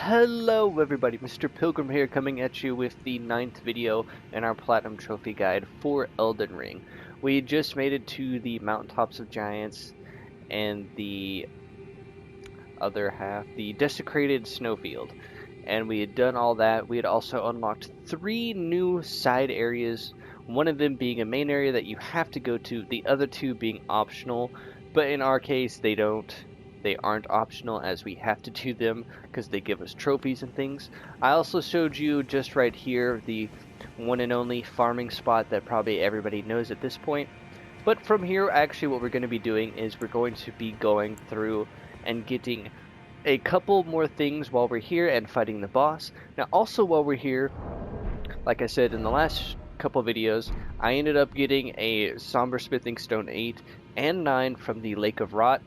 Hello everybody, Mr. Pilgrim here coming at you with the 9th video in our Platinum Trophy Guide for Elden Ring. We just made it to the Mountaintops of Giants and the other half, the Desecrated Snowfield. And we had done all that. We had also unlocked 3 new side areas, one of them being a main area that you have to go to, the other 2 being optional, but in our case they aren't optional as we have to do them because they give us trophies and things. I also showed you just right here the one and only farming spot that probably everybody knows at this point. But from here, actually what we're going to be doing is we're going to be going through and getting a couple more things while we're here and fighting the boss. Now also while we're here, like I said in the last couple videos, I ended up getting a Somber Smithing Stone 8 and 9 from the Lake of Rot.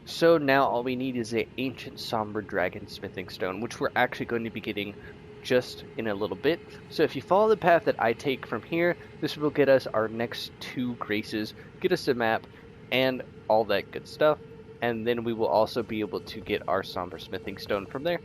So now all we need is an Ancient Somber Dragon Smithing Stone, which we're actually going to be getting just in a little bit. So if you follow the path that I take from here, this will get us our next 2 graces, get us a map, and all that good stuff. And then we will also be able to get our Somber Smithing Stone from there.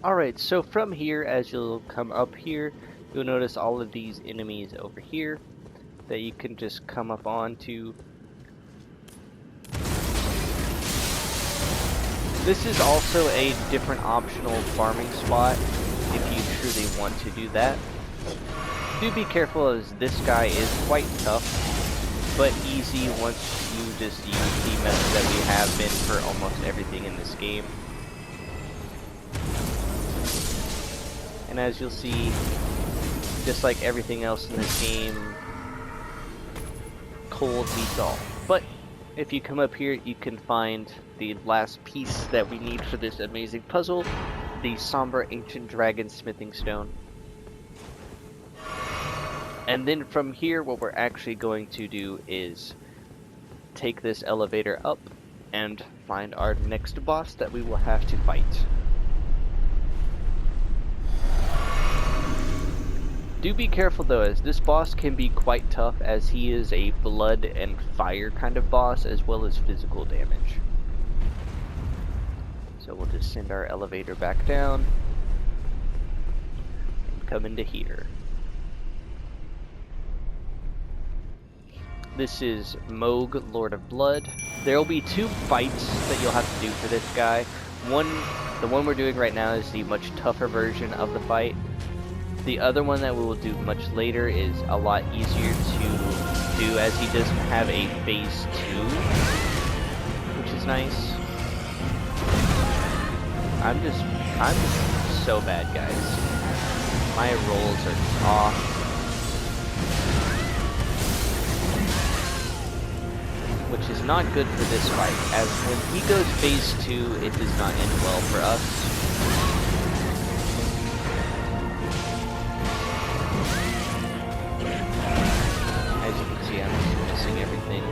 Alright, so from here, as you'll come up here, you'll notice all of these enemies over here that you can just come up onto. This is also a different optional farming spot if you truly want to do that. Do be careful as this guy is quite tough, but easy once you just use the method that we have been for almost everything in this game. And as you'll see, just like everything else in this game, cold beats all. But if you come up here, you can find the last piece that we need for this amazing puzzle, the Somber Ancient Dragon Smithing Stone. And then from here, what we're actually going to do is take this elevator up and find our next boss that we will have to fight. Do be careful though, as this boss can be quite tough, as he is a blood and fire kind of boss as well as physical damage. So we'll just send our elevator back down and come into here. This is Mohg, Lord of Blood. There will be 2 fights that you'll have to do for this guy. The one we're doing right now is the much tougher version of the fight. The other one that we will do much later is a lot easier to do, as he doesn't have a phase 2, which is nice. I'm just so bad, guys. My rolls are off. Which is not good for this fight, as when he goes phase 2, it does not end well for us. Everything.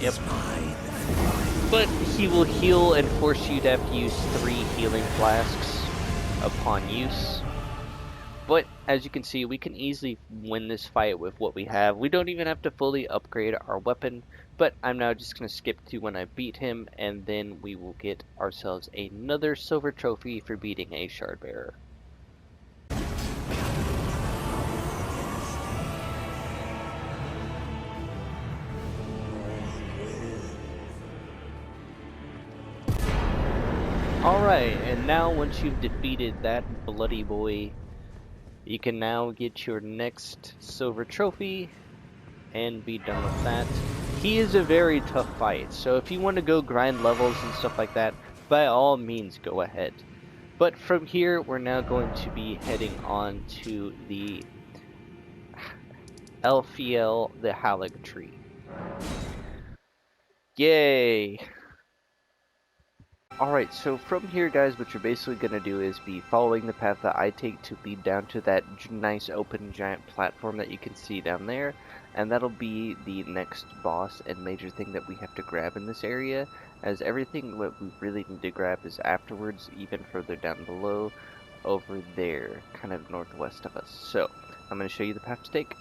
Yep. But he will heal and force you to have to use 3 healing flasks upon use. But as you can see, we can easily win this fight with what we have. We don't even have to fully upgrade our weapon, but I'm now just going to skip to when I beat him, and then we will get ourselves another silver trophy for beating a shard bearer. Alright, and now once you've defeated that bloody boy, you can now get your next silver trophy and be done with that. He is a very tough fight, so if you want to go grind levels and stuff like that, by all means go ahead. But from here, we're now going to be heading on to the Elfiel, the Haligtree. Yay! Alright, so from here, guys, what you're basically going to do is be following the path that I take to lead down to that nice open giant platform that you can see down there, and that'll be the next boss and major thing that we have to grab in this area, as everything what we really need to grab is afterwards, even further down below, over there, kind of northwest of us. So, I'm going to show you the path to take.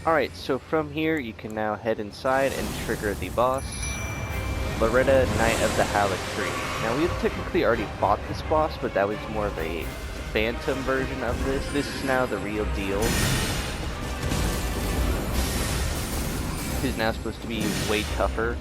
Alright, so from here you can now head inside and trigger the boss, Loretta, Knight of the Haligtree. Now we've technically already fought this boss, but that was more of a phantom version of this. This is now the real deal. He's now supposed to be way tougher.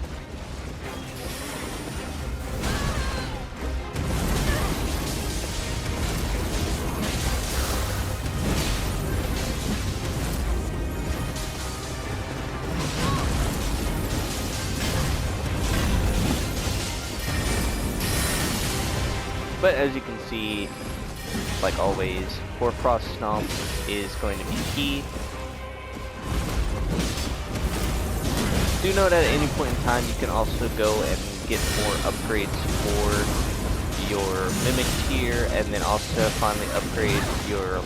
But as you can see, like always, Hoarfrost Stomp is going to be key. Do note at any point in time you can also go and get more upgrades for your Mimic tier, and then also finally upgrade your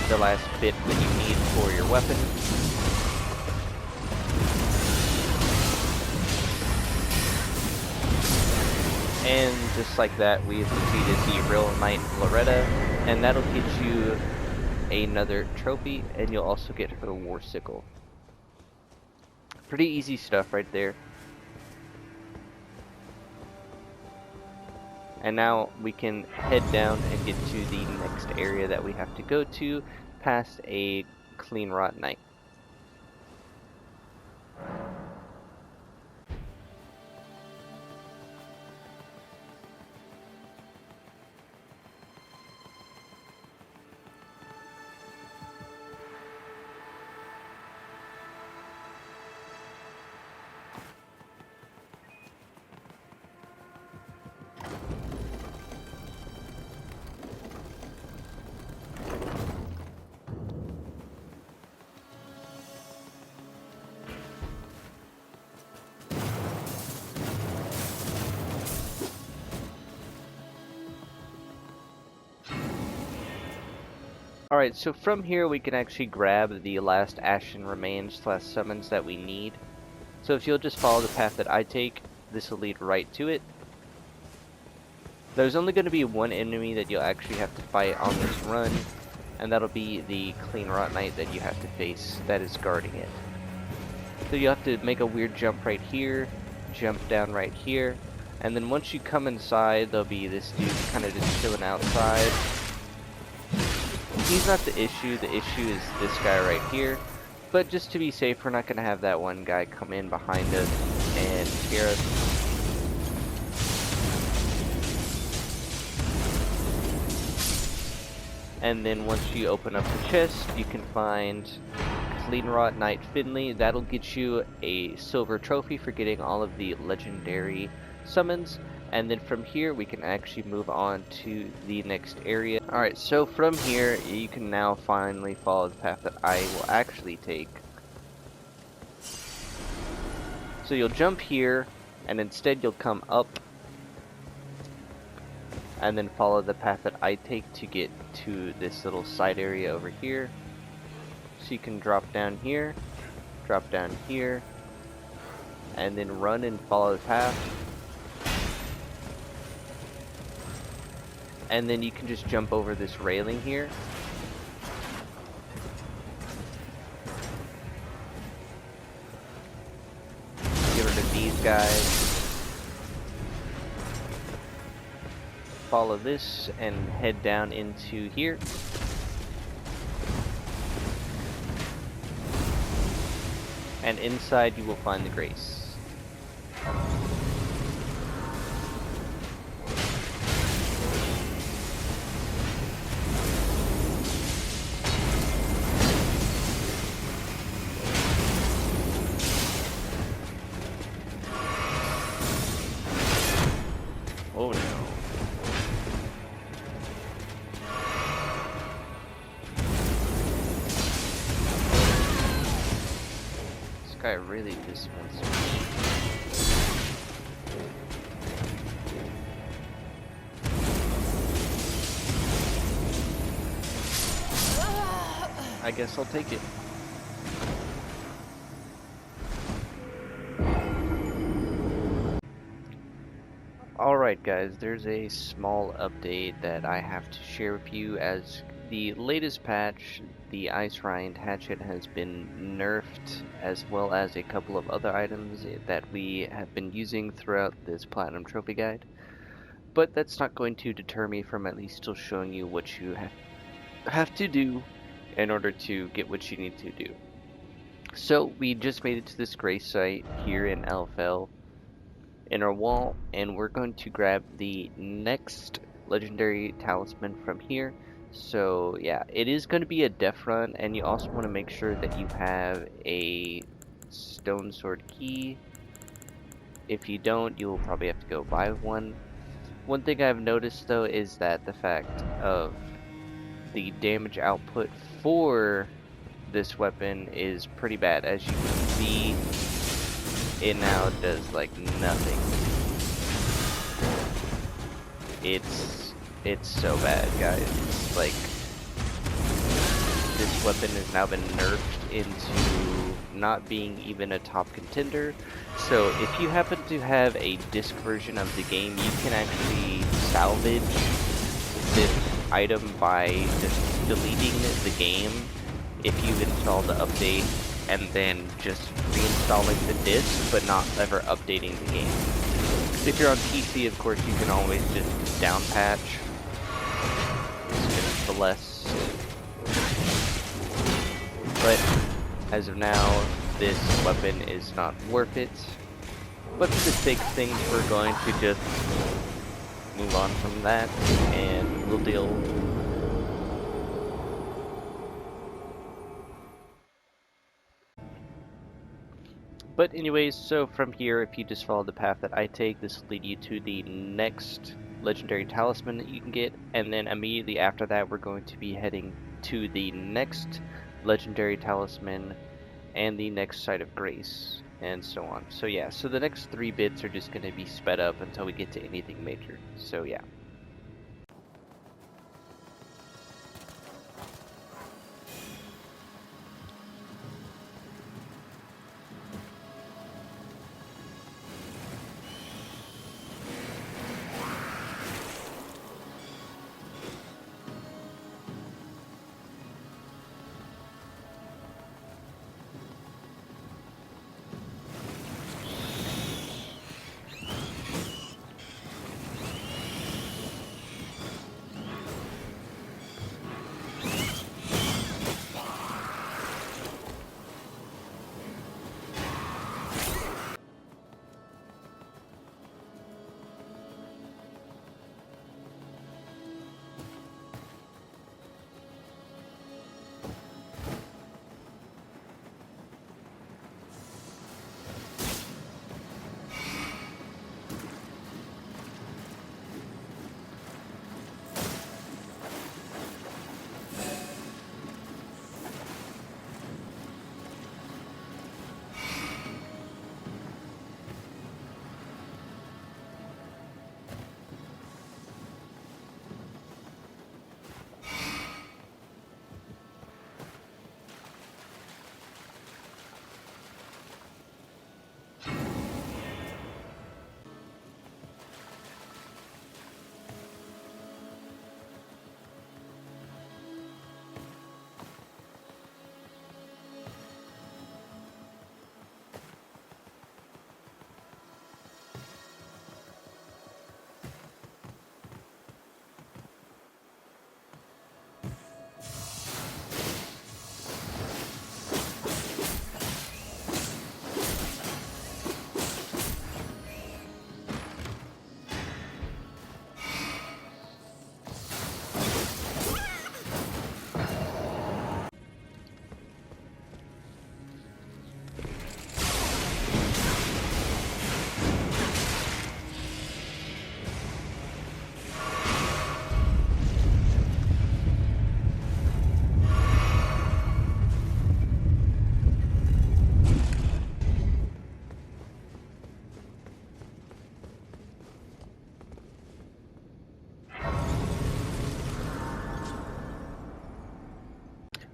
the last bit that you need for your weapon. And just like that, we have defeated the real Knight Loretta, and that'll get you another trophy, and you'll also get her War Sickle. Pretty easy stuff right there. And now we can head down and get to the next area that we have to go to, past a Clean Rot Knight. Alright, so from here we can actually grab the last ashen remains / summons that we need. So if you'll just follow the path that I take, this will lead right to it. There's only going to be one enemy that you'll actually have to fight on this run, and that'll be the Clean Rot Knight that you have to face that is guarding it. So you'll have to make a weird jump right here, jump down right here, and then once you come inside, there'll be this dude kind of just chilling outside. He's not the issue is this guy right here. But just to be safe, we're not going to have that one guy come in behind us and scare us. And then once you open up the chest, you can find Clean Rot Knight Finley. That'll get you a silver trophy for getting all of the legendary summons. And then from here, we can actually move on to the next area. Alright, so from here, you can now finally follow the path that I will actually take. So you'll jump here, and instead you'll come up, and then follow the path that I take to get to this little side area over here. So you can drop down here, and then run and follow the path. And then you can just jump over this railing here. Get rid of these guys. Follow this and head down into here. And inside you will find the Grace. Oh no. This guy really just wants me. I guess I'll take it. Alright guys, there's a small update that I have to share with you. As the latest patch, the Ice Rind Hatchet has been nerfed, as well as a couple of other items that we have been using throughout this Platinum Trophy Guide. But that's not going to deter me from at least still showing you what you have to do in order to get what you need to do. So we just made it to this Grace site here in LFL. In our wall, and we're going to grab the next legendary talisman from here. So yeah, it is going to be a death run, and you also want to make sure that you have a stone sword key. If you don't, you'll probably have to go buy one. One thing I've noticed though is that the fact of the damage output for this weapon is pretty bad. As you can see, it now does like nothing. It's so bad, guys. It's like this weapon has now been nerfed into not being even a top contender. So if you happen to have a disc version of the game, you can actually salvage this item by just deleting the game if you've installed the update, and then just reinstalling the disc, but not ever updating the game. If you're on PC, of course, you can always just down patch. It's the less. But as of now, this weapon is not worth it. But for the sake of things, we're going to just move on from that, and we'll deal. But anyways, so from here, if you just follow the path that I take, this will lead you to the next legendary talisman that you can get, and then immediately after that, we're going to be heading to the next legendary talisman and the next site of grace, and so on. So yeah, so the next 3 bits are just going to be sped up until we get to anything major. So yeah.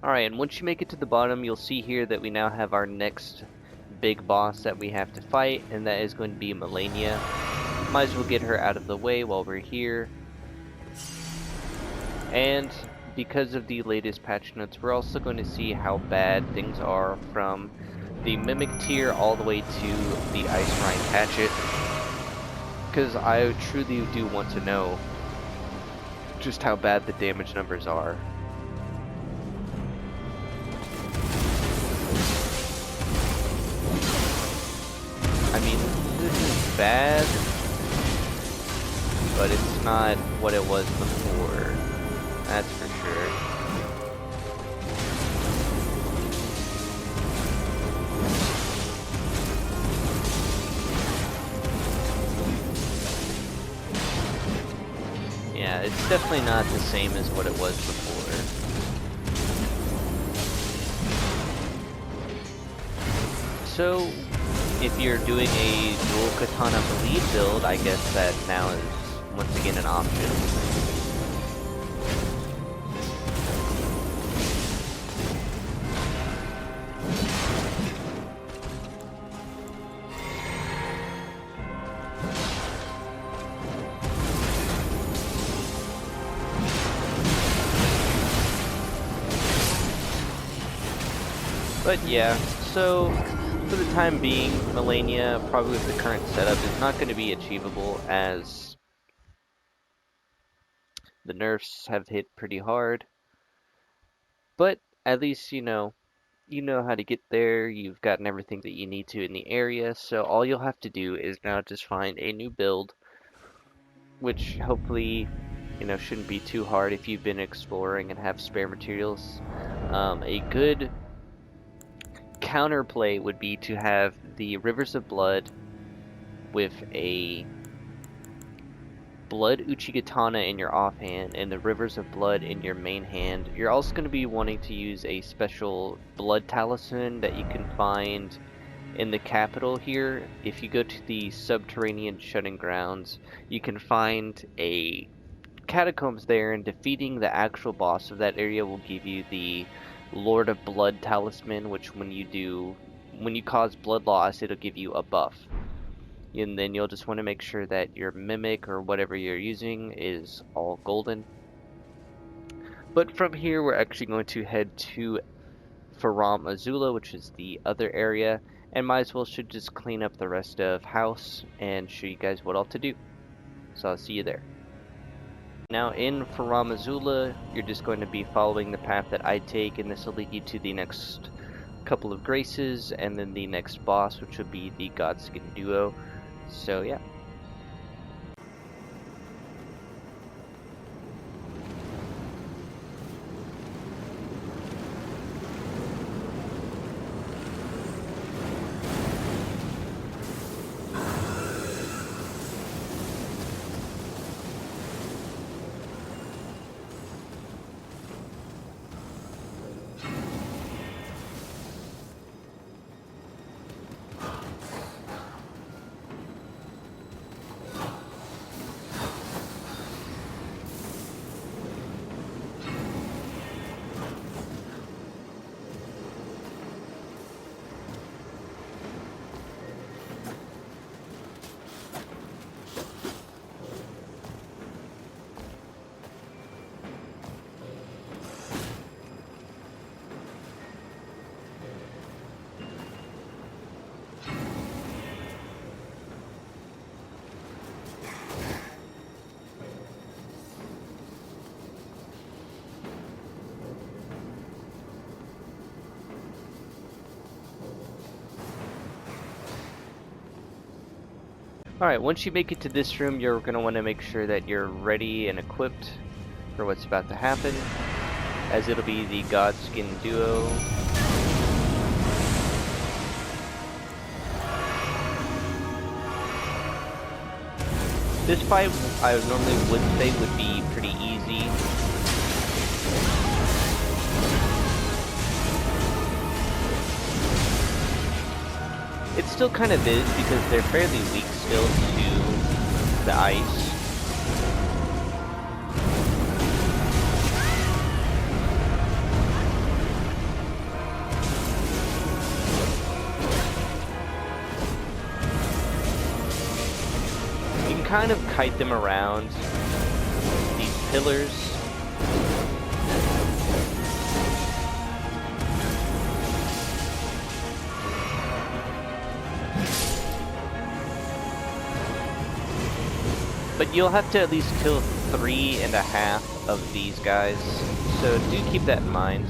Alright, and once you make it to the bottom, you'll see here that we now have our next big boss that we have to fight, and that is going to be Malenia. Might as well get her out of the way while we're here. And because of the latest patch notes, we're also going to see how bad things are from the Mimic tier all the way to the Ice Rhine Hatchet. Because I truly do want to know just how bad the damage numbers are. I mean, this is bad, but it's not what it was before, that's for sure. Yeah, it's definitely not the same as what it was before. So, if you're doing a dual katana bleed build, I guess that now is once again an option. But yeah, so for the time being, Malenia, probably with the current setup, is not going to be achievable as the nerfs have hit pretty hard. But at least you know how to get there, you've gotten everything that you need to in the area, so all you'll have to do is now just find a new build, which hopefully, shouldn't be too hard if you've been exploring and have spare materials. A good counterplay would be to have the Rivers of Blood with a Blood Uchigatana in your offhand and the Rivers of Blood in your main hand. You're also going to be wanting to use a special Blood Talisman that you can find in the capital here. If you go to the Subterranean Shutting Grounds, you can find a catacombs there, and defeating the actual boss of that area will give you the Lord of Blood Talisman, which when you cause blood loss, it'll give you a buff. And then you'll just want to make sure that your Mimic or whatever you're using is all golden. But from here, we're actually going to head to Farum Azula, which is the other area, and might as well should just clean up the rest of house and show you guys what all to do. So I'll see you there. Now in Farum Azula, you're just going to be following the path that I take, and this will lead you to the next couple of graces, and then the next boss, which will be the Godskin Duo. So yeah. Alright, once you make it to this room, you're going to want to make sure that you're ready and equipped for what's about to happen, as it'll be the Godskin Duo. This fight, I normally would say, would be pretty easy. It still kind of is, because they're fairly weak still to the ice. kind of kite them around these pillars. But you'll have to at least kill 3.5 of these guys, so do keep that in mind.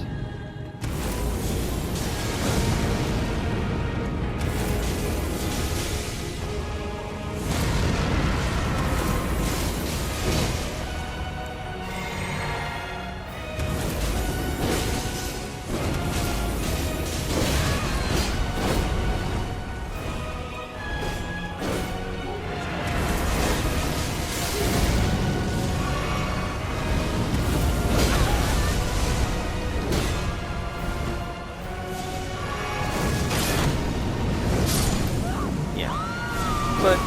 But,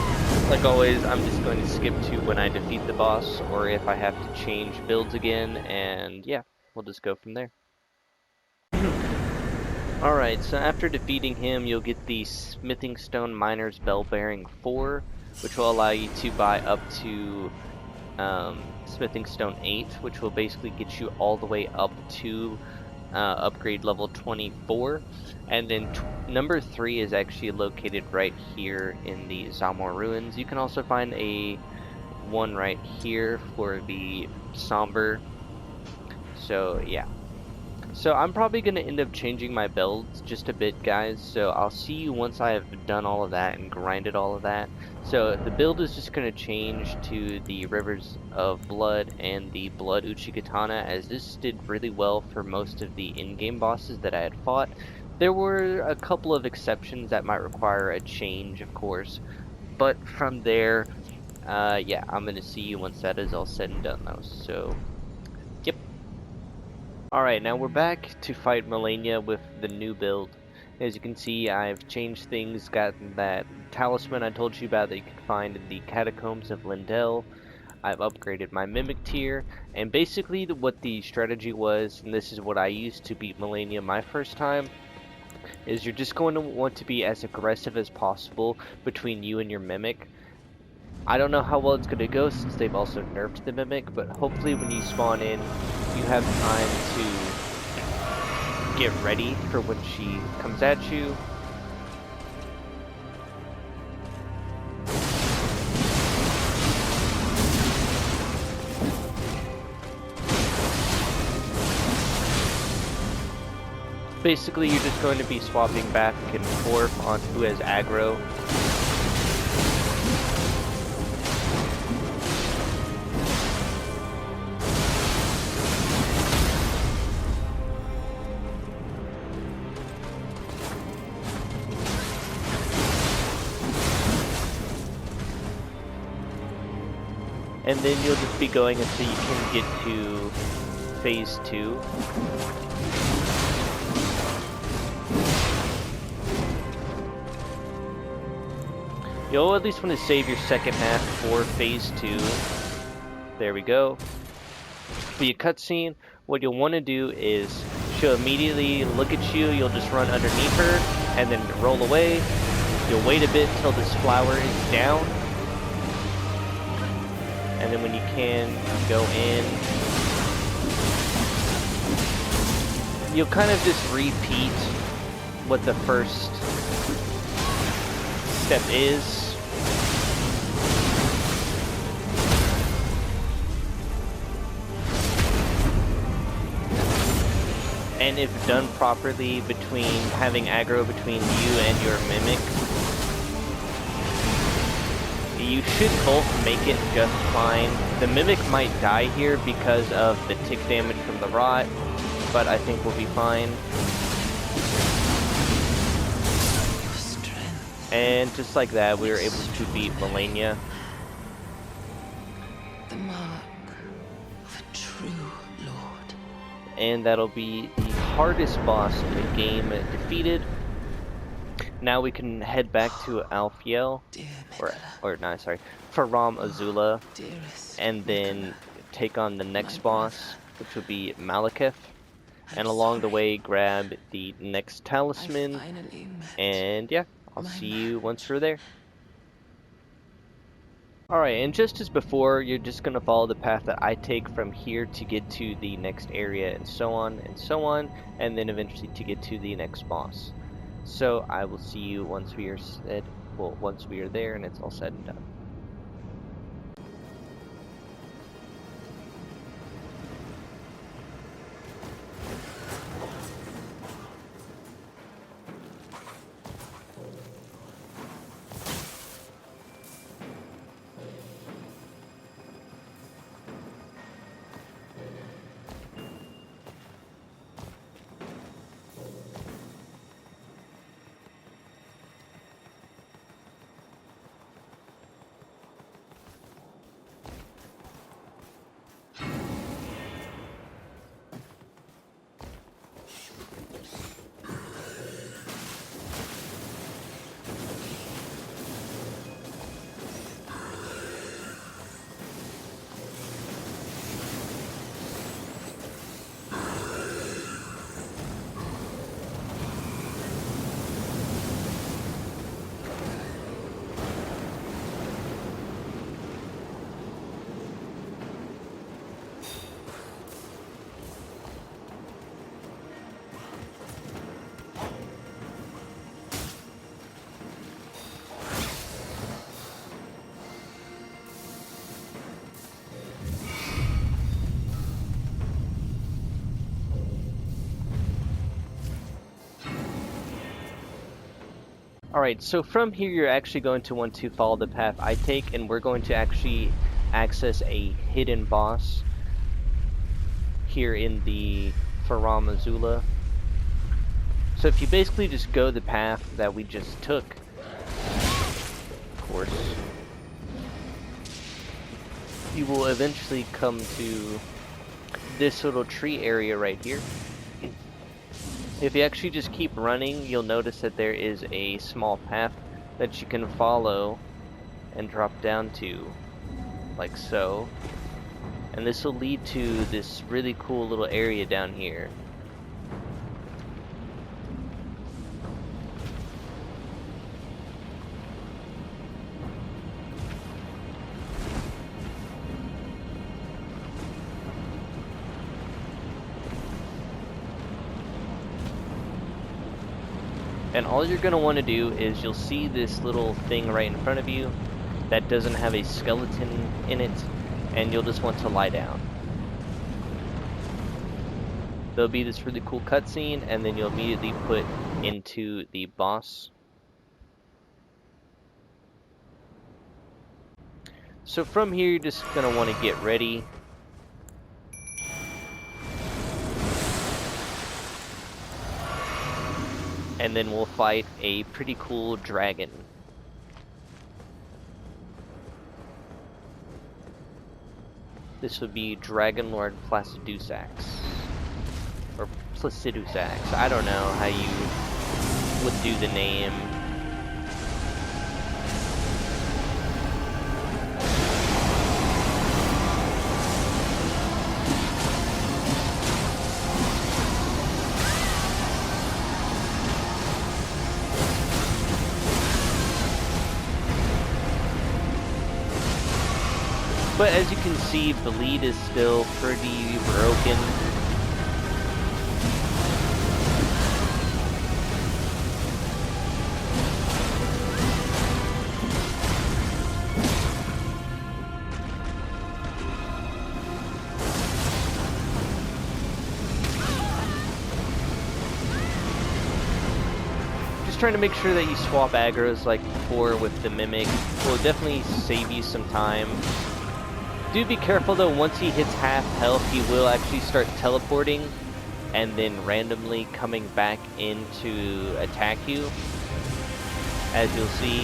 like always, I'm just going to skip to when I defeat the boss, or if I have to change builds again, and yeah, we'll just go from there. Alright, so after defeating him, you'll get the Smithing Stone Miner's Bell Bearing 4, which will allow you to buy up to Smithing Stone 8, which will basically get you all the way up to upgrade level 24. And then number 3 is actually located right here in the Zamor Ruins. You can also find a one right here for the Somber. So yeah. So I'm probably going to end up changing my builds just a bit, guys. So I'll see you once I have done all of that and grinded all of that. So the build is just going to change to the Rivers of Blood and the Blood Uchigatana, as this did really well for most of the in-game bosses that I had fought. There were a couple of exceptions that might require a change, of course. But from there, yeah, I'm going to see you once that is all said and done, though. So, yep. Alright, now we're back to fight Malenia with the new build. As you can see, I've changed things, got that talisman I told you about that you can find in the Catacombs of Lindell. I've upgraded my Mimic tier, and basically what the strategy was, and this is what I used to beat Malenia my first time, is you're just going to want to be as aggressive as possible between you and your Mimic. I don't know how well it's going to go since they've also nerfed the Mimic, but hopefully when you spawn in, you have time to get ready for when she comes at you. Basically, you're just going to be swapping back and forth on who has aggro. And then you'll just be going until you can get to phase 2. You'll at least want to save your second half for phase 2. There we go. For your cutscene, what you'll want to do is she'll immediately look at you, you'll just run underneath her, and then roll away. You'll wait a bit until this flower is down. And then when you can, go in. You'll kind of just repeat what the first step is. And if done properly, between having aggro between you and your Mimic, you should both make it just fine. The Mimic might die here because of the tick damage from the rot, but I think we'll be fine. And just like that, we were able to beat Malenia. The mark of a true lord. And that'll be the hardest boss in the game defeated. Now we can head back to Alfiel, farum Azula, and then take on the next boss, which will be Malekith. And along the way, grab the next talisman, and yeah, I'll see you once we're there. Alright, and just as before, you're just going to follow the path that I take from here to get to the next area, and so on, and then eventually to get to the next boss. So I will see you once we are once we are there and it's all said and done. Alright, so from here you're actually going to want to follow the path I take, and we're going to actually access a hidden boss here in the farum azula. So if you basically just go the path that we just took, of course, you will eventually come to this little tree area right here. If you actually just keep running, you'll notice that there is a small path that you can follow and drop down to, like so. And this will lead to this really cool little area down here. And all you're going to want to do is you'll see this little thing right in front of you that doesn't have a skeleton in it, and you'll just want to lie down. There'll be this really cool cutscene, and then you'll immediately put into the boss. So from here, you're just going to want to get ready. And then we'll fight a pretty cool dragon. This would be Dragon Lord Placidus, or Placidus. I don't know how you would do the name. But as you can see, the lead is still pretty broken. Just trying to make sure that you swap aggros like before with the mimic will definitely save you some time. Do be careful though, once he hits half health, he will actually start teleporting and then randomly coming back in to attack you, as you'll see.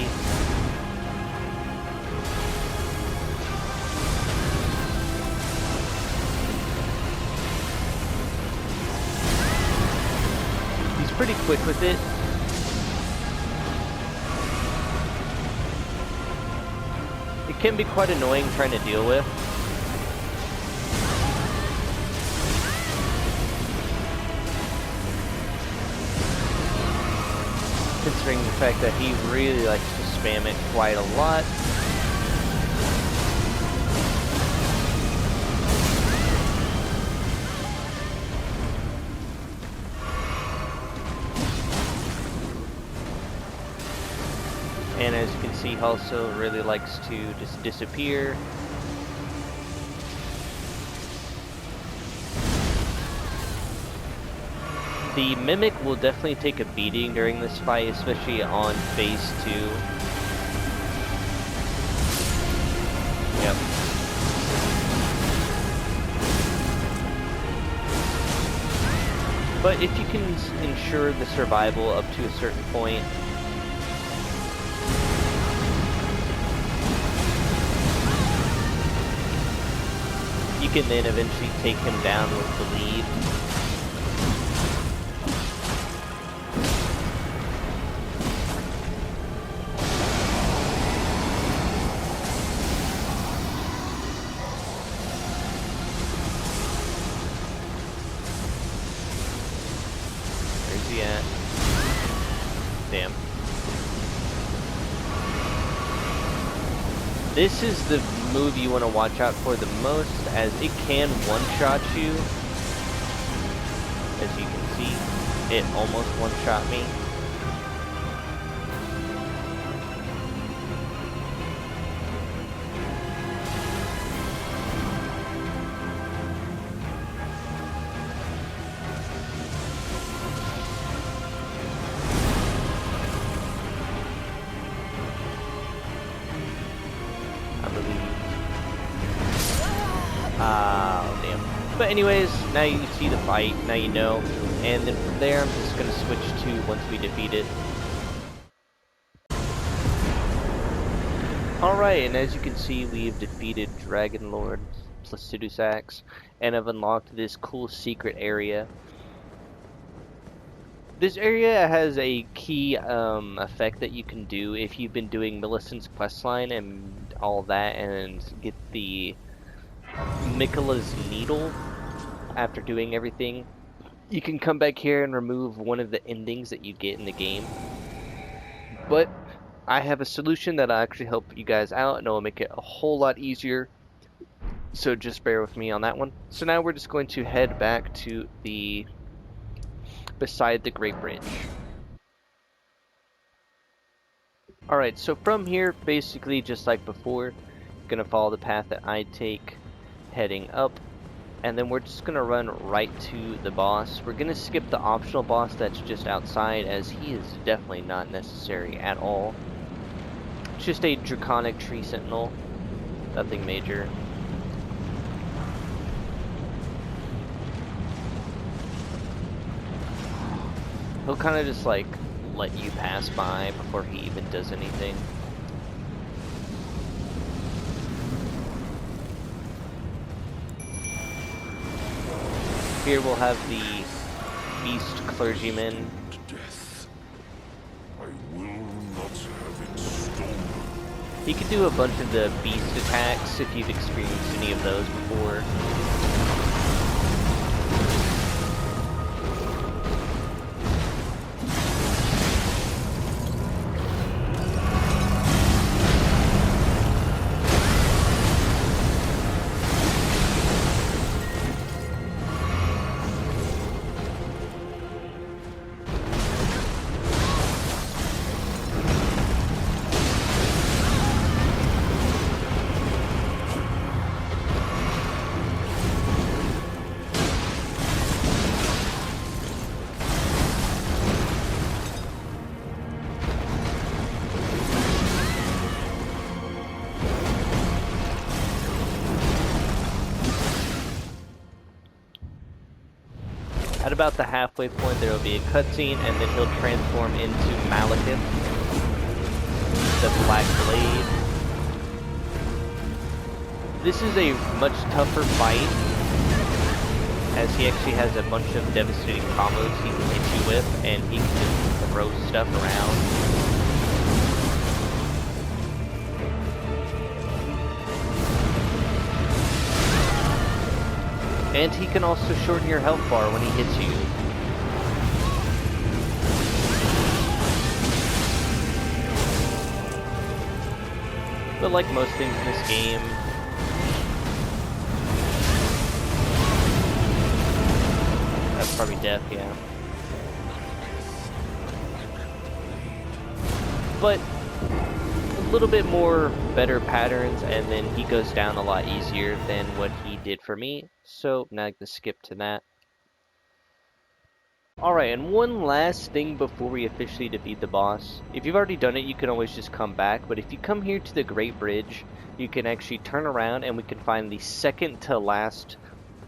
He's pretty quick with it. It can be quite annoying trying to deal with. Considering the fact that he really likes to spam it quite a lot. And as you can see, he also really likes to just disappear. The Mimic will definitely take a beating during this fight, especially on phase 2. Yep. But if you can ensure the survival up to a certain point, you can then eventually take him down with the lead. Where's he at? Damn. This is the move you want to watch out for the most, as it can one-shot you. As you can see, it almost one-shot me. Oh, damn. But anyways, now you see the fight, now you know, and then from there I'm just going to switch to once we defeat it. Alright, and as you can see, we've defeated Dragon Lord Placidus Axe, and have unlocked this cool secret area. This area has a key effect that you can do if you've been doing Millicent's questline and all that, and get the miquella's needle after doing everything. You can come back here and remove one of the endings that you get in the game. But I have a solution that'll actually help you guys out, and it'll make it a whole lot easier. So just bear with me on that one. So now we're just going to head back to the beside the Great Bridge. Alright, so from here, basically just like before, gonna follow the path that I take, heading up, and then we're just gonna run right to the boss. We're gonna skip the optional boss that's just outside, as he is definitely not necessary at all. It's just a draconic tree sentinel, nothing major. He'll kind of just like let you pass by before he even does anything. Here we'll have the beast clergyman. Death. I will not have it stolen. He can do a bunch of the beast attacks if you've experienced any of those before. At about the halfway point, there will be a cutscene, and then he'll transform into Malekith, the Black Blade. This is a much tougher fight, as he actually has a bunch of devastating combos he can hit you with, and he can just throw stuff around. And he can also shorten your health bar when he hits you. But like most things in this game, that's probably death, yeah. But little bit more better patterns, and then he goes down a lot easier than what he did for me. So now I can skip to that. Alright, and one last thing before we officially defeat the boss. If you've already done it, you can always just come back, but if you come here to the Great Bridge, you can actually turn around and we can find the second to last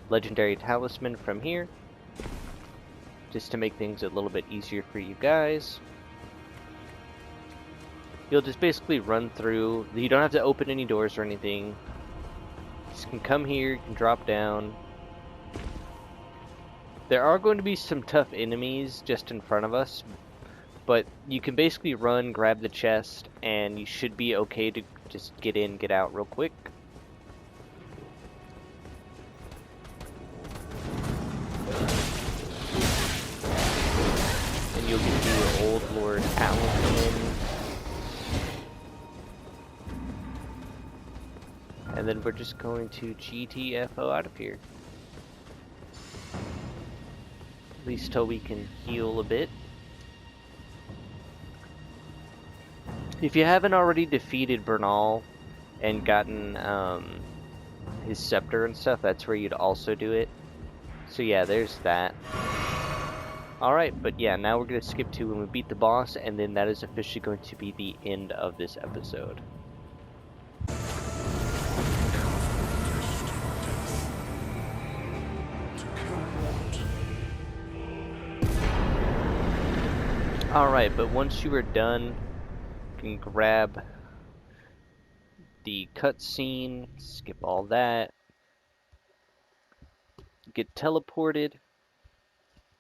legendary talisman from here, just to make things a little bit easier for you guys. You'll just basically run through. You don't have to open any doors or anything. You just can come here, you can drop down. There are going to be some tough enemies just in front of us, but you can basically run, grab the chest, and you should be okay to just get in, get out real quick. And you'll get to your old Lord Allen. And then we're just going to GTFO out of here. At least till we can heal a bit. If you haven't already defeated Bernal and gotten his scepter and stuff, that's where you'd also do it. So yeah, there's that. Alright, but yeah, now we're going to skip to when we beat the boss, and then that is officially going to be the end of this episode. Alright, but once you are done, you can grab the cutscene, skip all that, get teleported,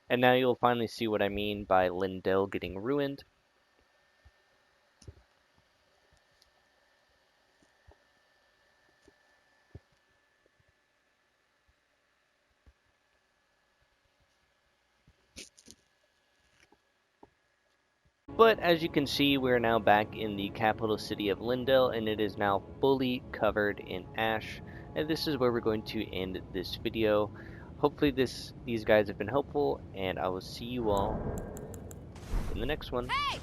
and now you'll finally see what I mean by Lindell getting ruined. But as you can see, we're now back in the capital city of Lindell, and it is now fully covered in ash. And this is where we're going to end this video. Hopefully these guys have been helpful, and I will see you all in the next one. Hey!